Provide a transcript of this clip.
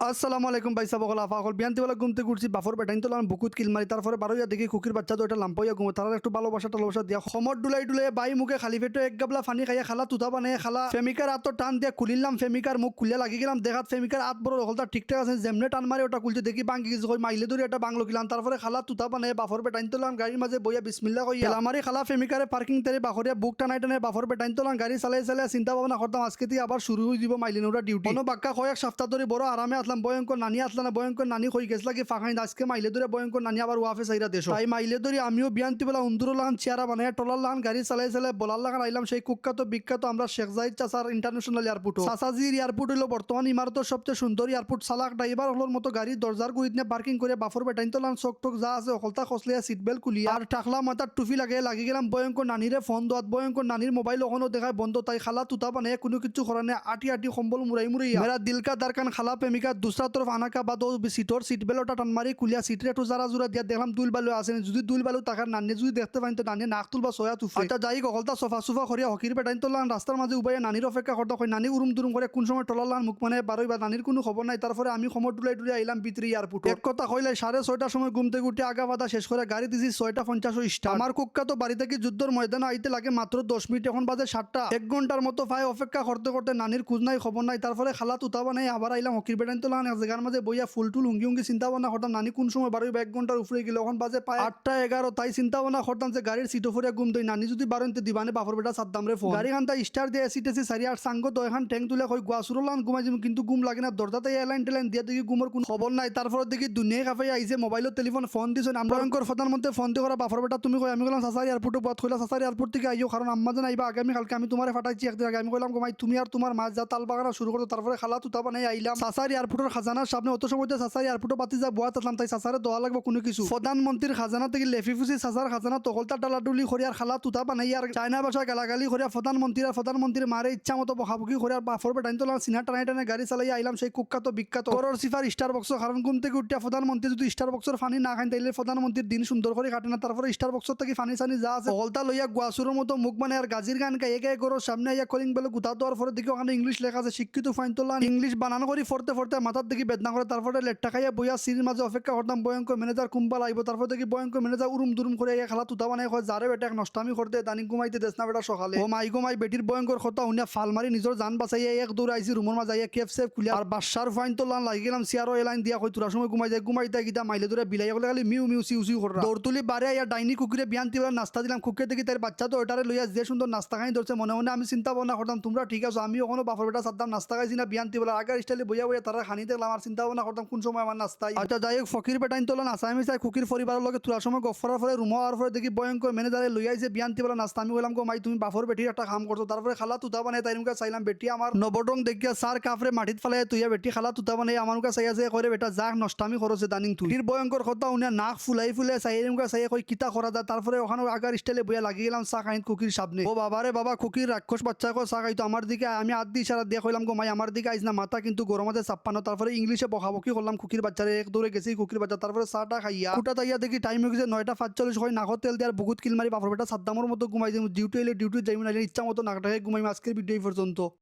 আসসালামু আলাইকুম ভাই সাবকল আফাকল বিয়ান্তিবেলা ঘুমতে ঘুরছি বাফর বেটাইন তো বুকুত কিল মারি তারপরে বারোইয়া দেখি কুকির বাচ্চা তো এটা লাম্পইয়া ঘুমো তারা একটু ভালোবাসা টালোবাসা দিয়া সমর ডুলাই ডুলাই বাই মুখে খালি পেটে এক গাবলা ফানি খাইয়া খালা তুতা বানাই খালা ফেমিকার আত টান দিয়া খুলিলাম ফেমিকার মুখ খুলে লাগি গেলাম দেখাত ফেমিকার আত বড় হলতা ঠিকঠাক আছে যেমনে টান মারি ওটা খুলছে দেখি বাঙ্গি কিছু মাইলে ধরে এটা বাংলো কিলাম তারপরে খালা তুতা বানাই বাফর বেটাইন তোলাম গাড়ির মাঝে বইয়া বিসমিল্লা কইয়া আমারি খালা ফেমিকারে পার্কিং তেরে বাখরিয়া বুক টানাই টানাই বাফর বেটাইন তোলাম গাড়ি চালাই চালাই চিন্তা ভাবনা করতাম আজকে থেকে আবার শুরু হয়ে দিব মাইলিনোরা ডিউটি কোনো বাক্কা কয়েক সপ্তাহ ধরে বড় আরামে আসলাম ভয়ঙ্কর নানি আসলাম না ভয়ঙ্কর নানি হয়ে গেছিল কি ফাঁকাই আজকে মাইলে ধরে ভয়ঙ্কর নানি আবার ওয়াফে চাইরা দেশ তাই মাইলে ধরে আমিও বিয়ান্তি বেলা উন্দুর লাগান চেয়ারা বানায় টলার লাগান গাড়ি চালাই চালাই বলার লাগান আইলাম সেই কুখ্যাত বিখ্যাত আমরা শেখ জাহিদ চাচার ইন্টারন্যাশনাল এয়ারপোর্ট চাচাজির এয়ারপোর্ট হলো বর্তমান ইমারতের সবচেয়ে সুন্দর এয়ারপোর্ট চালাক ড্রাইভার হলোর মতো গাড়ি দরজার গুড়িত নিয়ে পার্কিং করে বাফর বেটাইন তোলান চোখ টোক যা আছে অকলতা খসলিয়া সিট বেল্ট খুলিয়া আর টাকলা মাথার টুপি লাগে লাগি গেলাম ভয়ঙ্কর নানিরে ফোন দোয়াত ভয়ঙ্কর নানির মোবাইল ওখানেও দেখায় বন্ধ তাই খালা তুতা বানায় কোনো কিছু করানে আটি আটি সম্বল মুরাই মুরাই মেরা দিলকা দারকান খালা প্রেমিকা দুসরা তরফ আনাকা বাদ সিটর সিট বেল্টটা টান মারি কুলিয়া সিটরে একটু যারা জোড়া দিয়া দেখলাম দুল বালু আছে যদি দুল বালু টাকার নানি যদি দেখতে পাইন তো নানি নাক তুলবা সয়া তুফে আচ্ছা যাই গলতা সোফা সুফা করিয়া হকির বেটাইন তোলান রাস্তার মাঝে উবাই নানির অপেক্ষা করতে হয় নানি উরুম দুরুম করে কোন সময় টলালান মুখ মানে বারোই বা নানির কোনো খবর নাই তারপরে আমি সময় টুলাই টুলাই আইলাম ভিতরে এয়ারপোর্ট এক কথা কইলে 6:30টার সময় ঘুমতে ঘুরতে আগা বাধা শেষ করে গাড়ি দিছি 6:50 স্টার্ট আমার কুক্কা তো বাড়ি থেকে যুদ্ধর ময়দানে আইতে লাগে মাত্র 10 মিনিট এখন বাজে 7টা 1 ঘন্টার মতো ভাই অপেক্ষা করতে করতে নানির খোঁজ নাই খবর নাই তারপরে খালা তুতা বানাই আবার আইলাম হকির বেটাইন তোলান এক জায়গার মাঝে বইয়া ফুল টুল হুঙ্গি হুঙ্গি চিন্তা ভাবনা করতাম নানি কোন সময় বারোই 1 ঘন্টার উপরে গেলে এখন বাজে পায় 8টা 11 তাই চিন্তা ভাবনা করতাম যে গাড়ির সিটো ফরিয়া ঘুম দেই নানি যদি বারোতে দিবানে বাপর বেটা সাদ্দাম রে ফোন গাড়ি খানটা স্টার দিয়ে সিটেছি সারি আর সাঙ্গ তো এখন ট্যাঙ্ক তুলে কই গুয়াসুরলান ঘুমাই যাবো কিন্তু ঘুম লাগে না দরজাতে এলাইন টেলাইন দিয়ে দেখি ঘুমের কোন খবর নাই তারপরে দেখি দুনিয়া কাফে আইছে মোবাইলের টেলিফোন ফোন দিছেন আমরা ভয়ঙ্কর প্রধানমন্ত্রী ফোন দিয়ে করা বাপর বেটা তুমি কই আমি গেলাম সাসার এয়ারপোর্টে বাদ কইলা সাসার এয়ারপোর্ট থেকে আইও কারণ আম্মা জান আইবা আগামী কালকে আমি তোমারে ফাটাইছি একদিন আগে আমি কইলাম ঘুমাই তুমি আর তোমার মা যা তাল বাগানা শুরু করতো তারপরে খালা তুতা বানাই আইলাম সাসার এয়ারপোর্টের খাজানার সামনে অত সময় সাসার এয়ারপোর্টে পাতি যা বুয়া আসলাম তাই সাসারে দোয়া লাগবে কোনো কিছু প্রধানমন্ত্রীর খাজানা থেকে লেফি ফুসি সাসার খাজানা তকলতা ডালাডুলি করিয়ার খালা তুতা বানাই আর চায়না ভাষা গালাগালি করিয়া প্রধানমন্ত্রীর মারে ইচ্ছা মতো বহাবুকি করিয়ার বাফর বেটাইন তোলা সিনা টানাই টানাই গাড়ি চালাই আইলাম সেই কুখ্যাত বিখ্যাত করোর সিফার স্টার বক্স কারণ ঘুম থেকে উঠিয়া প্রধানমন্ত্রী যদি স্টার বক্সের ফানি না খান তাইলে প্রধানমন্ত্রীর দিন সুন্দর করে কাটে না তারপরে স্টার বক্সর থেকে ফানি সানি যা আছে হলতা লইয়া গুয়াসুরের মতো মুখ মানে আর গাজির গান গায়ে গায়ে গরোর সামনে আইয়া কলিং বেলে গুতা দেওয়ার পরে দেখি ওখানে ইংলিশ লেখা আছে শিক্ষিত ফাইন তোলা ইংলিশ বানান করি ফরতে ফরতে মাথার দেখি বেদনা করে তারপরে লেট্টা খাইয়া বইয়া সিরির মাঝে অপেক্ষা করতাম ভয়ঙ্কর ম্যানেজার কুম্বাল আইব তারপর দেখি ভয়ঙ্কর ম্যানেজার উরুম দুরুম করে আইয়া খালা তুতা বানাই হয় যারে বেটা এক নষ্টামি করতে দানি ঘুমাইতে দেশ না বেটা সকালে ও মাই গোমাই বেটির ভয়ঙ্কর কথা উনিয়া ফাল মারি নিজের জান বাঁচাইয়া এক দৌড় আইসি রুমের মাঝে আইয়া কেফ সেফ খুলিয়া আর বাসার ফাইন তোলান লাগি গেলাম সিয়ারো এলাইন দিয়া কই তোরা সময় ঘুমাইতে গিতা মাইলে ধরে বিলাইয়া গেলে খালি মিউ মিউ সিউ সিউ করে দৌড় তুলি বারে আইয়া ডাইনি কুকুরে বিয়ান্তি বেলা নাস্তা দিলাম কুকুরে দেখি তার বাচ্চা তো ওটারে লইয়া যে সুন্দর নাস্তা খাই ধরছে মনে মনে আমি চিন্তা ভাবনা করতাম তোমরা ঠিক আছো আমি ওখানে বাপর বেটা সাদ্দাম নাস্তা খাইছি না বিয়ান্তি বেলা আগার স্টাইলে বইয়া বইয়া তারা খানি দেখলাম আর চিন্তা ভাবনা করতাম কোন সময় আমার নাস্তাই আচ্ছা যাই হোক ফকির বেটাইন তোলা আসামি চাই কুকির পরিবারের লগে তোলার সময় গফরার পরে রুম হওয়ার পরে দেখি ভয়ঙ্কর ম্যানেজারে লইয়া যে বিয়ান্তি বেলা নাস্তা আমি বললাম গো মাই তুমি বাপর বেটির একটা কাম করছো তারপরে খালা তুতা বানাই তাই মুখে চাইলাম বেটি আমার নবডং দেখিয়া সার কাফরে মাটিত ফেলাই তুইয়া বেটি খালা তুতা বানাই আমার মুখে চাইয়া যে করে বেটা যাক নষ্টামি খরচে দানিং তুই ভয়ঙ্কর কথা উনিয়া নাক ফুলাই ফুলাই চাই মুখে চাইয়া কই কিতা করা যায় তারপরে ওখানে আগার স্টাইলে বইয়া লাগি গেলাম চা খাইত কুকির সামনে ও বাবারে বাবা কুকির রাক্ষস বাচ্চা কো চা খাইতো আমার দিকে আমি আদি ইশারা দিয়ে কইলাম গো মাই আমার দিকে আইস না মাথা কিন্তু গরমাতে চাপ্পানো তারপরে ইংলিশে বকাবকি করলাম কুকির বাচ্চারে এক দৌড়ে গেছি কুকির বাচ্চা তারপরে চাটা খাইয়া কুটা তাইয়া দেখি টাইম হয়ে গেছে 9:45 হয় নাকত তেল দিয়ে আর বহুত কিল মারি বাপর বেটা সাদ্দামর মতো ঘুমাই যাই ডিউটি এলে ডিউটি যাই না ইচ্ছা মতো নাকটাকে ঘুমাই আজকের ভিডিও পর্যন্ত।